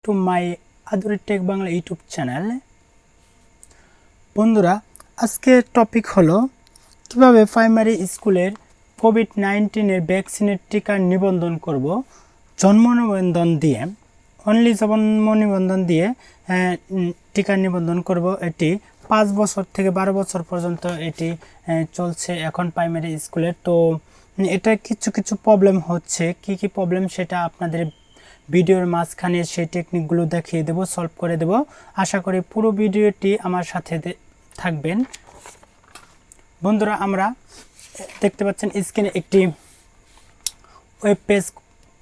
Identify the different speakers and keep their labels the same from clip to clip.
Speaker 1: Two my Aduri tech Bangla YouTube channel. বন্ধুরা, আজকের topic হলো কিভাবে প্রাইমারি স্কুলের কোভিড-19 ভ্যাকসিনের টিকা নিবন্ধন করব জন্ম নিবন্ধন দিয়ে। অনলি জন্ম নিবন্ধন দিয়ে টিকা নিবন্ধন করব। এটি 5 বছর থেকে 12 বছর পর্যন্ত এটি চলছে এখন প্রাইমারি স্কুলের। তো এটা কিছু প্রবলেম হচ্ছে, কি প্রবলেম সেটা আপনাদের ভিডিওর মাঝখানে সেই টেকনিকগুলো দেখিয়ে দেব, সলভ করে দেব। আশা করি পুরো ভিডিওটি আমার সাথে থাকবেন। বন্ধুরা, আমরা দেখতে পাচ্ছেন স্ক্রিনে একটি ওয়েব পেজ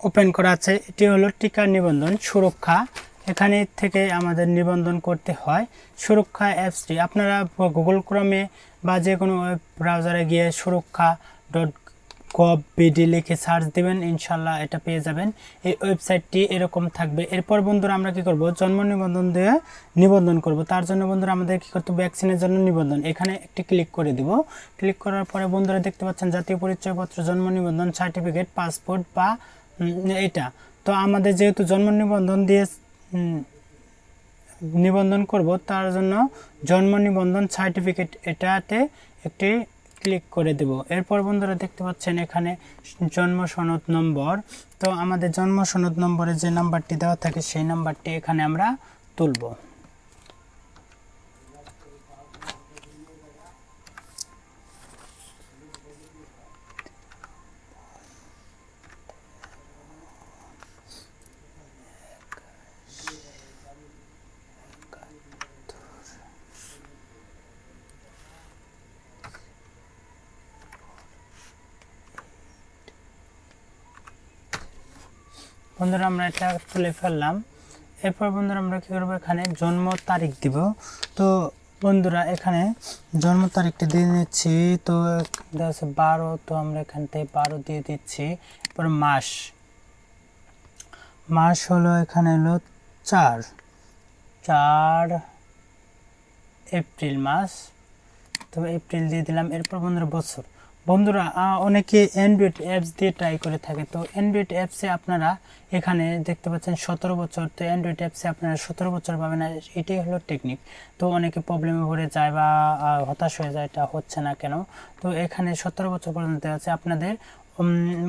Speaker 1: ওপেন করা আছে। এটি হলো টিকা নিবন্ধন সুরক্ষা। এখানে থেকে আমাদের নিবন্ধন করতে হয়। সুরক্ষা অ্যাপসটি আপনারা গুগল ক্রোমে বা যে কোনো ওয়েব ব্রাউজারে গিয়ে surokkha.gov.bd লিখে সার্চ দেবেন, ইনশাল্লাহ এটা পেয়ে যাবেন। এই ওয়েবসাইটটি এরকম থাকবে। এরপর বন্ধুরা আমরা কি করব, জন্ম নিবন্ধন দিয়ে নিবন্ধন করব। তার জন্য বন্ধুরা আমাদের কি করতে হবে, ভ্যাকসিনের জন্য নিবন্ধন। এখানে একটি ক্লিক করে দিব। ক্লিক করার পরে বন্ধুরা দেখতে পাচ্ছেন জাতীয় পরিচয়পত্র, জন্ম নিবন্ধন সার্টিফিকেট, পাসপোর্ট বা এটা। তো আমাদের যেহেতু জন্ম নিবন্ধন দিয়ে নিবন্ধন করব, তার জন্য জন্ম নিবন্ধন সার্টিফিকেট এটাতে একটি ক্লিক করে দেব। এরপর বন্ধুরা দেখতে পাচ্ছেন এখানে জন্ম সনদ নম্বর। তো আমাদের জন্ম সনদ নম্বরে যে নাম্বারটি দেওয়া থাকে সেই নাম্বারটি এখানে আমরা তুলব। বন্ধুরা আমরা এটা তুলে ফেললাম। এরপর বন্ধুরা আমরা কী করবো, এখানে জন্ম তারিখ দিব। তো বন্ধুরা এখানে জন্ম তারিখটা দিয়ে নিচ্ছি। তো দেখা যাচ্ছে 12, তো আমরা এখান থেকে 12 দিয়ে দিচ্ছি। এরপর মাস হলো এখানে হলো 4 এপ্রিল মাস। তো এপ্রিল দিয়ে দিলাম। এরপর বন্ধুরা অনেকে অ্যান্ড্রয়েড অ্যাপস দিয়ে ট্রাই করে থাকে। তো অ্যান্ড্রয়েড অ্যাপসে আপনারা এখানে দেখতে পাচ্ছেন 17 বছর। তো অ্যান্ড্রয়েড অ্যাপসে আপনারা 17 বছর পাবেন না, এটাই হলো টেকনিক। তো অনেকে প্রবলেমে পড়ে যায় বা হতাশ হয়ে যায়, এটা হচ্ছে না কেন। তো এখানে 17 বছর পর্যন্ত আছে। আপনাদের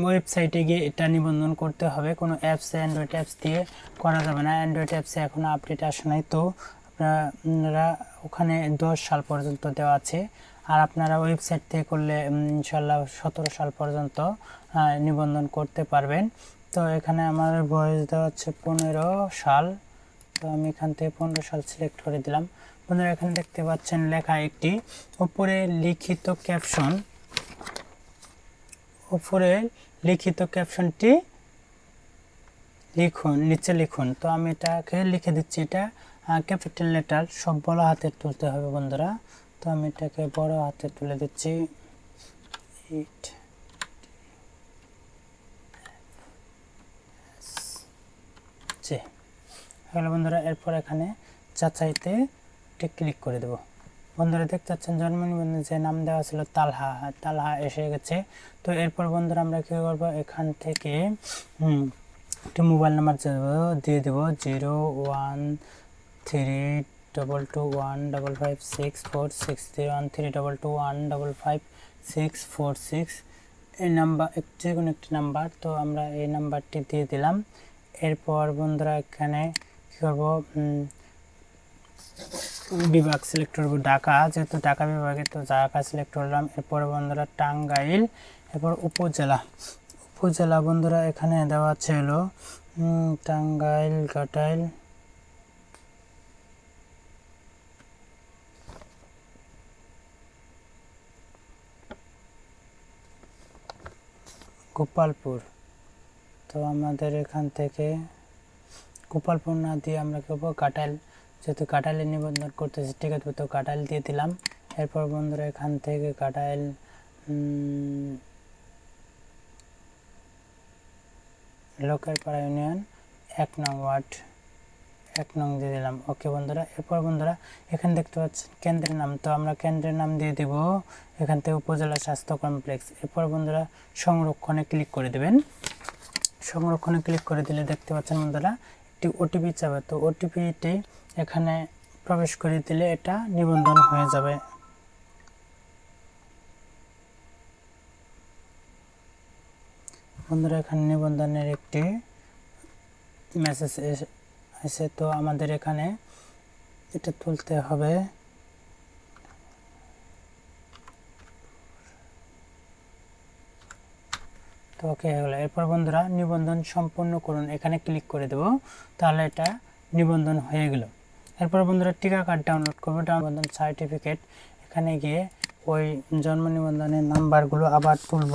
Speaker 1: ওয়েবসাইটে গিয়ে এটা নিবন্ধন করতে হবে। কোনো অ্যাপসে অ্যান্ড্রয়েড অ্যাপস দিয়ে করা যাবে না। অ্যান্ড্রয়েড অ্যাপসে এখনও আপডেট আসে নাই। তো আপনারা ওখানে 10 সাল পর্যন্ত দেওয়া আছে। আর আপনারা ওয়েবসাইট থেকে করলে ইনশাল্লাহ 17 সাল পর্যন্ত নিবন্ধন করতে পারবেন। তো এখানে আমার বয়স দেওয়া হচ্ছে 15 সাল। তো আমি এখান থেকে 15 সাল সিলেক্ট করে দিলাম। বন্ধুরা এখানে দেখতে পাচ্ছেন লেখা একটি উপরে লিখিত ক্যাপশনটি লিখুন, নিচে লিখুন। তো আমি এটাকে লিখে দিচ্ছি। এটা ক্যাপিটাল লেটার সব বড় হাতে তুলতে হবে বন্ধুরা। তো আমি এটাকে বড় হাতে তুলে দিচ্ছি। হ্যালো বন্ধুরা, এরপর এখানে যাচাইতে ক্লিক করে দেব। বন্ধুরা দেখতে পাচ্ছেন জন্ম নিবন্ধনে যে নাম দেওয়া ছিল তালহা এসে গেছে। তো এরপর বন্ধুরা আমরা কী করবো, এখান থেকে একটি মোবাইল নাম্বার দিয়ে দেবো 01322155646 01322155646। এই নাম্বার যে কোনো একটি নাম্বার। তো আমরা এই নাম্বারটি দিয়ে দিলাম। এরপর বন্ধুরা এখানে কী করবো, বিভাগ সিলেক্ট করবো ঢাকা, যেহেতু ঢাকা বিভাগে, তো ঢাকা সিলেক্ট করলাম। এরপর বন্ধুরা টাঙ্গাইল। এরপর উপজেলা বন্ধুরা এখানে দেওয়া ছিল টাঙ্গাইল, ঘাটাইল, গোপালপুর। তো আমাদের এখান থেকে গোপালপুর না দিয়ে আমরা করবো ঘাটাইল, যেহেতু ঘাটাইলে নিবন্ধন করতেছি, ঠিক আছে। তো ঘাটাইল দিয়ে দিলাম। এরপর বন্ধুরা এখান থেকে ঘাটাইল লোকের পাড়া ইউনিয়ন 1 নং ওয়ার্ড 1 নং দিয়ে দিলাম। ওকে বন্ধুরা, এরপর বন্ধুরা এখানে দেখতে পাচ্ছেন কেন্দ্রের নাম। তো আমরা কেন্দ্রের নাম দিয়ে দিব এখান থেকে উপজেলা স্বাস্থ্য কমপ্লেক্স। এরপর বন্ধুরা সংরক্ষণে ক্লিক করে দেবেন। সংরক্ষণে ক্লিক করে দিলে দেখতে পাচ্ছেন বন্ধুরা একটি ওটিপি চাবে, তো ওটিপিটি এখানে প্রবেশ করে দিলে এটা নিবন্ধন হয়ে যাবে। বন্ধুরা এখানে নিবন্ধনের একটি মেসেজ এসে, তো আমাদের এখানে এটা তুলতে হবে। তো ওকে হয়ে গেল। এরপর বন্ধুরা নিবন্ধন সম্পূর্ণ করুন এখানে ক্লিক করে দেব, তাহলে এটা নিবন্ধন হয়ে গেল। এরপর বন্ধুরা টিকা কার্ড ডাউনলোড করবো, নিবন্ধন সার্টিফিকেট, এখানে গিয়ে ওই জন্ম নিবন্ধনের নাম্বারগুলো আবার তুলব।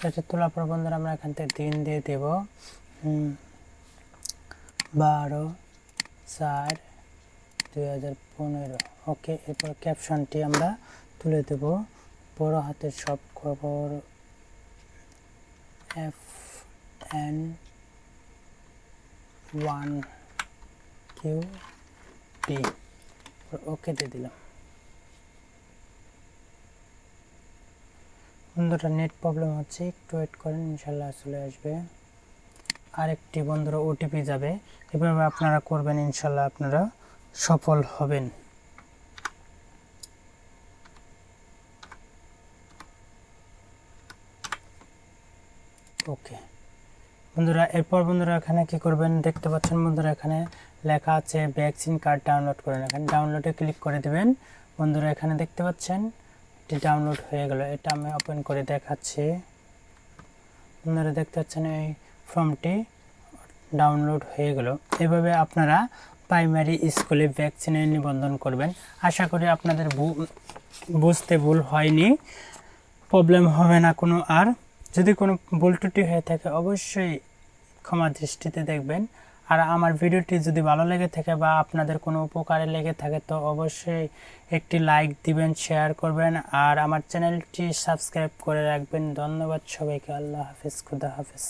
Speaker 1: এটা তোলার পর বন্ধুরা আমরা এখান থেকে দিন দিয়ে দেব 12/4/2015। ওকে, এরপর ক্যাপশনটি আমরা তুলে দেব বড় হাতের সব খবর FN1QP। ওকে দিয়ে দিলাম। বন্ধুরা নেট প্রবলেম হচ্ছে, একটু ওয়েট করেন, ইনশাল্লাহ চলে আসবে। আরেকটি বন্ধুরা ওটিপি যাবে, এভাবে আপনারা করবেন, ইনশাল্লাহ আপনারা সফল হবেন। ওকে বন্ধুরা, এরপর বন্ধুরা এখানে কি করবেন দেখতে পাচ্ছেন বন্ধুরা, এখানে লেখা আছে ভ্যাকসিন কার্ড ডাউনলোড করেন, এখানে ডাউনলোডে ক্লিক করে দিবেন। বন্ধুরা এখানে দেখতে পাচ্ছেন এটি ডাউনলোড হয়ে গেল। এটা আমি ওপেন করে দেখাচ্ছি। আপনারা দেখতে পাচ্ছেন এই ফর্মটি ডাউনলোড হয়ে গেল। এভাবে আপনারা প্রাইমারি স্কুলে ভ্যাকসিনের নিবন্ধন করবেন। আশা করি আপনাদের বুঝতে ভুল হয়নি, প্রবলেম হবে না কোনো। আর যদি কোনো ভুল ত্রুটি হয়ে থাকে অবশ্যই ক্ষমা দৃষ্টিতে দেখবেন। আর আমার ভিডিওটি যদি ভালো লেগে থাকে বা আপনাদের কোনো উপকারে লেগে থাকে তো অবশ্যই একটি লাইক দিবেন, শেয়ার করবেন, আর আমার চ্যানেলটি সাবস্ক্রাইব করে রাখবেন। ধন্যবাদ সবাইকে। আল্লাহ হাফেজ, খুদা হাফেজ।